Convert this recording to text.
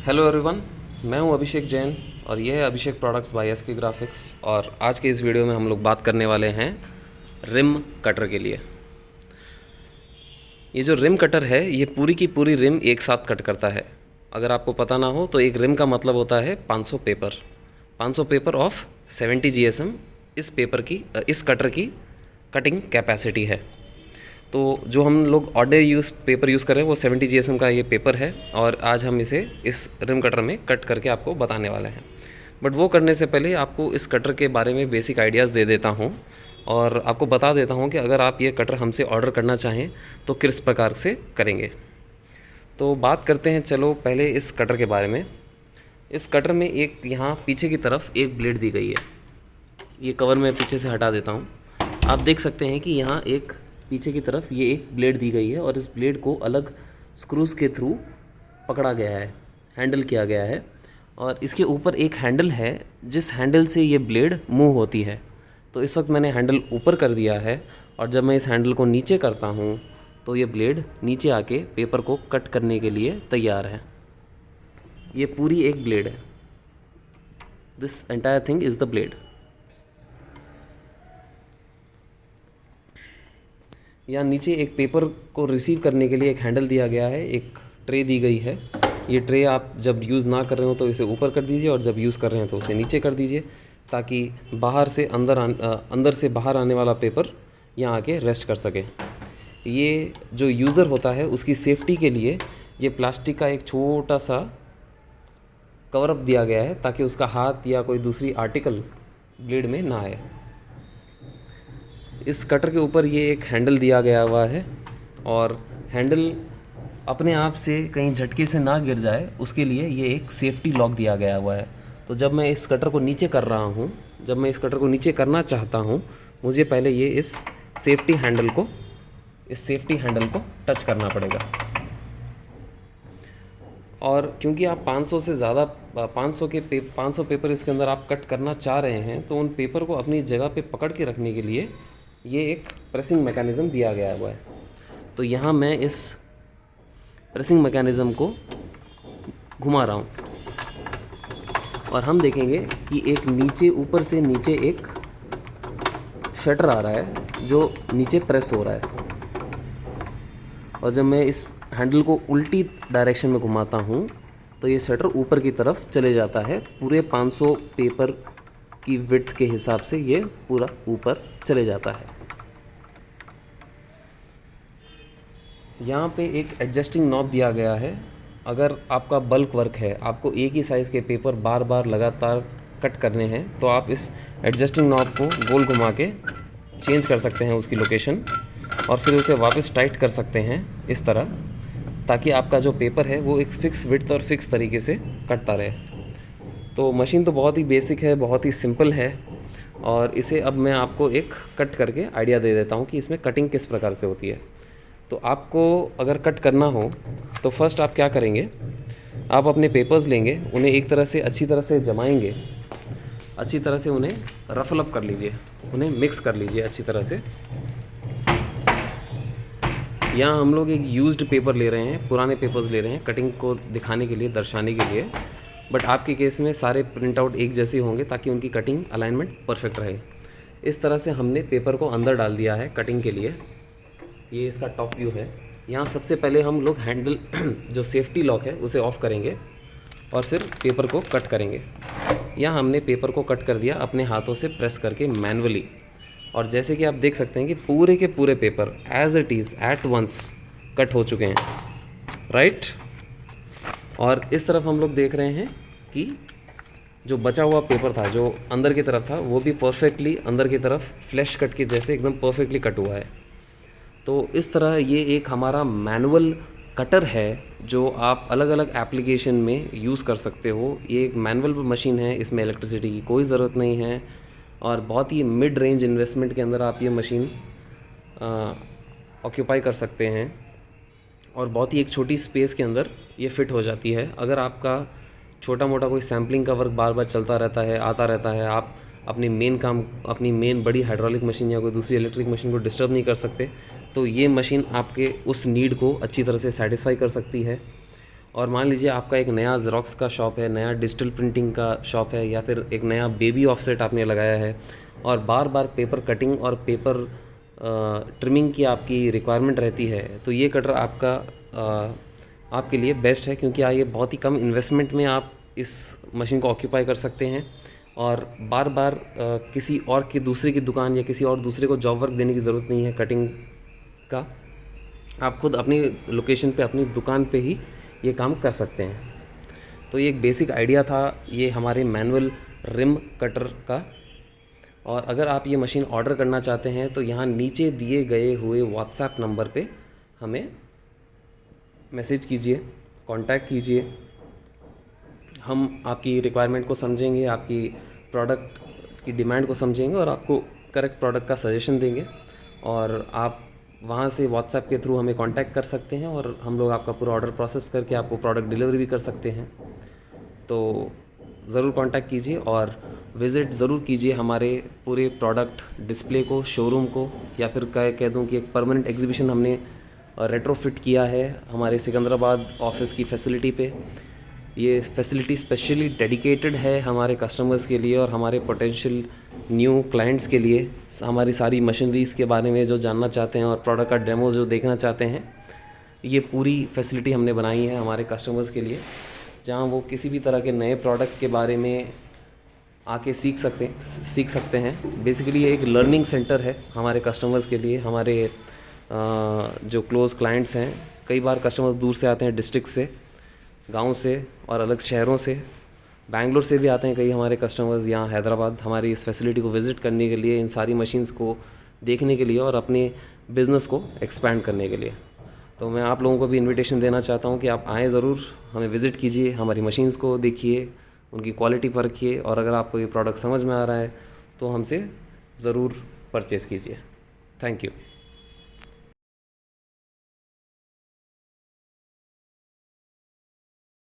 Hello everyone, मैं हूं अभिषेक जैन और यह है अभिषेक प्रोडक्ट्स बाय एसके ग्राफिक्स। और आज के इस वीडियो में हम लोग बात करने वाले हैं रिम कटर के लिए। ये जो रिम कटर है ये पूरी की पूरी रिम एक साथ कट करता है। अगर आपको पता ना हो तो एक रिम का मतलब होता है 500 पेपर। 500 पेपर ऑफ 70 GSM इस कटर की कटिंग कैपेसिटी है। तो जो हम लोग ऑर्डिनरी पेपर यूज़ कर रहे हैं वो 70 GSM का ये पेपर है और आज हम इसे इस रिम कटर में कट करके आपको बताने वाले हैं। बट वो करने से पहले आपको इस कटर के बारे में बेसिक आइडियाज़ दे देता हूँ और आपको बता देता हूँ कि अगर आप ये कटर हमसे ऑर्डर करना चाहें तो किस प्रकार से करेंगे। तो बात करते हैं चलो पहले इस कटर के बारे में। इस कटर में एक यहाँ पीछे की तरफ एक ब्लेड दी गई है। ये कवर मैं पीछे से हटा देता हूँ। आप देख सकते हैं कि यहाँ एक पीछे की तरफ ये एक ब्लेड दी गई है और इस ब्लेड को अलग स्क्रूज़ के थ्रू पकड़ा गया है, हैंडल किया गया है। और इसके ऊपर एक हैंडल है जिस हैंडल से ये ब्लेड मूव होती है। तो इस वक्त मैंने हैंडल ऊपर कर दिया है और जब मैं इस हैंडल को नीचे करता हूँ तो ये ब्लेड नीचे आके पेपर को कट करने के लिए तैयार है। ये पूरी एक ब्लेड है। This entire thing is the blade. यहाँ नीचे एक पेपर को रिसीव करने के लिए एक हैंडल दिया गया है, एक ट्रे दी गई है। ये ट्रे आप जब यूज़ ना कर रहे हो तो इसे ऊपर कर दीजिए और जब यूज़ कर रहे हैं तो उसे नीचे कर दीजिए ताकि अंदर से बाहर आने वाला पेपर यहाँ आके रेस्ट कर सके। ये जो यूज़र होता है उसकी सेफ्टी के लिए ये प्लास्टिक का एक छोटा सा कवर अप दिया गया है ताकि उसका हाथ या कोई दूसरी आर्टिकल ब्लेड में ना आए। इस कटर के ऊपर ये एक हैंडल दिया गया हुआ है और हैंडल अपने आप से कहीं झटके से ना गिर जाए उसके लिए ये एक सेफ्टी लॉक दिया गया हुआ है। तो जब मैं इस कटर को नीचे कर रहा हूँ, जब मैं इस कटर को नीचे करना चाहता हूँ, मुझे पहले ये इस सेफ्टी हैंडल को टच करना पड़ेगा। और क्योंकि आप 500 पेपर इसके अंदर आप कट करना चाह रहे हैं तो उन पेपर को अपनी जगह पे पकड़ के रखने के लिए ये एक प्रेसिंग मैकेनिज़्म दिया गया हुआ है। तो यहाँ मैं इस प्रेसिंग मैकेनिज़्म को घुमा रहा हूँ और हम देखेंगे कि एक ऊपर से नीचे एक शटर आ रहा है जो नीचे प्रेस हो रहा है। और जब मैं इस हैंडल को उल्टी डायरेक्शन में घुमाता हूँ तो ये शटर ऊपर की तरफ चले जाता है। पूरे 500 पेपर की विड्थ के हिसाब से ये पूरा ऊपर चले जाता है। यहाँ पे एक एडजस्टिंग नॉब दिया गया है। अगर आपका बल्क वर्क है, आपको एक ही साइज़ के पेपर बार बार लगातार कट करने हैं तो आप इस एडजस्टिंग नॉब को गोल घुमा के चेंज कर सकते हैं उसकी लोकेशन और फिर उसे वापस टाइट कर सकते हैं इस तरह, ताकि आपका जो पेपर है वो एक फ़िक्स विड्थ और फिक्स तरीके से कटता रहे। तो मशीन तो बहुत ही बेसिक है, बहुत ही सिंपल है और इसे अब मैं आपको एक कट करके आइडिया दे देता हूँ कि इसमें कटिंग किस प्रकार से होती है। तो आपको अगर कट करना हो तो फर्स्ट आप क्या करेंगे, आप अपने पेपर्स लेंगे, उन्हें एक तरह से अच्छी तरह से जमाएंगे, अच्छी तरह से उन्हें रफल अप कर लीजिए, उन्हें मिक्स कर लीजिए अच्छी तरह से। यहाँ हम लोग एक यूज्ड पेपर ले रहे हैं, पुराने पेपर्स ले रहे हैं कटिंग को दिखाने के लिए, दर्शाने के लिए। बट आपके केस में सारे प्रिंट आउट एक जैसे होंगे ताकि उनकी कटिंग अलाइनमेंट परफेक्ट रहे। इस तरह से हमने पेपर को अंदर डाल दिया है कटिंग के लिए। ये इसका टॉप व्यू है। यहाँ सबसे पहले हम लोग हैंडल जो सेफ्टी लॉक है उसे ऑफ़ करेंगे और फिर पेपर को कट करेंगे। यहाँ हमने पेपर को कट कर दिया अपने हाथों से प्रेस करके मैनुअली। और जैसे कि आप देख सकते हैं कि पूरे के पूरे paper as it is at once cut हो चुके हैं, राइट। और इस तरफ हम लोग देख रहे हैं कि जो बचा हुआ पेपर था जो अंदर की तरफ था वो भी परफेक्टली अंदर की तरफ फ्लैश कट के जैसे एकदम परफेक्टली कट हुआ है। तो इस तरह ये एक हमारा मैनुअल कटर है जो आप अलग अलग एप्लीकेशन में यूज़ कर सकते हो। ये एक मैनुअल मशीन है, इसमें इलेक्ट्रिसिटी की कोई ज़रूरत नहीं है और बहुत ही मिड रेंज इन्वेस्टमेंट के अंदर आप ये मशीन ऑक्यूपाई कर सकते हैं और बहुत ही एक छोटी स्पेस के अंदर ये फ़िट हो जाती है। अगर आपका छोटा मोटा कोई सैम्पलिंग का वर्क बार बार चलता रहता है, आता रहता है, आप अपनी मेन बड़ी हाइड्रोलिक मशीन या कोई दूसरी इलेक्ट्रिक मशीन को डिस्टर्ब नहीं कर सकते, तो ये मशीन आपके उस नीड को अच्छी तरह से सेटिस्फाई कर सकती है। और मान लीजिए आपका एक नया ज़ेरॉक्स का शॉप है, नया डिजिटल प्रिंटिंग का शॉप है, या फिर एक नया बेबी ऑफसेट आपने लगाया है और बार बार पेपर कटिंग और पेपर ट्रिमिंग की आपकी रिक्वायरमेंट रहती है, तो ये कटर आपके लिए बेस्ट है, क्योंकि ये बहुत ही कम इन्वेस्टमेंट में आप इस मशीन को ऑक्यूपाई कर सकते हैं और बार बार किसी और की दूसरे की दुकान या किसी और दूसरे को जॉब वर्क देने की ज़रूरत नहीं है कटिंग का। आप खुद अपनी लोकेशन पे अपनी दुकान पे ही ये काम कर सकते हैं। तो ये एक बेसिक आइडिया था ये हमारे मैनुअल रिम कटर का। और अगर आप ये मशीन ऑर्डर करना चाहते हैं तो यहाँ नीचे दिए गए हुए व्हाट्सएप नंबर पे हमें मैसेज कीजिए, कांटेक्ट कीजिए। हम आपकी रिक्वायरमेंट को समझेंगे, आपकी प्रोडक्ट की डिमांड को समझेंगे और आपको करेक्ट प्रोडक्ट का सजेशन देंगे। और आप वहाँ से व्हाट्सएप के थ्रू हमें कांटेक्ट कर सकते हैं और हम लोग आपका पूरा ऑर्डर प्रोसेस करके आपको प्रोडक्ट डिलीवरी भी कर सकते हैं। तो ज़रूर कांटेक्ट कीजिए और विज़िट ज़रूर कीजिए हमारे पूरे प्रोडक्ट डिस्प्ले को, शोरूम को, या फिर कह दूँ कि एक परमानेंट एग्जीबिशन हमने रेट्रोफिट किया है हमारे सिकंदराबाद ऑफिस की फैसिलिटी पे। ये फैसिलिटी स्पेशली डेडिकेटेड है हमारे कस्टमर्स के लिए और हमारे पोटेंशियल न्यू क्लाइंट्स के लिए। हमारी सारी मशीनरीज़ के बारे में जो जानना चाहते हैं और प्रोडक्ट का डेमो जो देखना चाहते हैं, ये पूरी फैसिलिटी हमने बनाई है हमारे कस्टमर्स के लिए, जहाँ वो किसी भी तरह के नए प्रोडक्ट के बारे में आके सीख सकते हैं। बेसिकली ये एक लर्निंग सेंटर है हमारे कस्टमर्स के लिए। हमारे जो क्लोज़ क्लाइंट्स हैं, कई बार कस्टमर्स दूर से आते हैं, डिस्ट्रिक्ट से, गांव से और अलग शहरों से, बैंगलोर से भी आते हैं कई हमारे कस्टमर्स यहाँ हैदराबाद हमारी इस फैसिलिटी को विज़िट करने के लिए, इन सारी मशीन्स को देखने के लिए और अपने बिज़नेस को एक्सपैंड करने के लिए। तो मैं आप लोगों को भी इनविटेशन देना चाहता हूँ कि आप आएँ ज़रूर, हमें विज़िट कीजिए, हमारी मशीन्स को देखिए, उनकी क्वालिटी परखिए और अगर आपको ये प्रोडक्ट समझ में आ रहा है तो हमसे ज़रूर परचेज़ कीजिए। Thank you.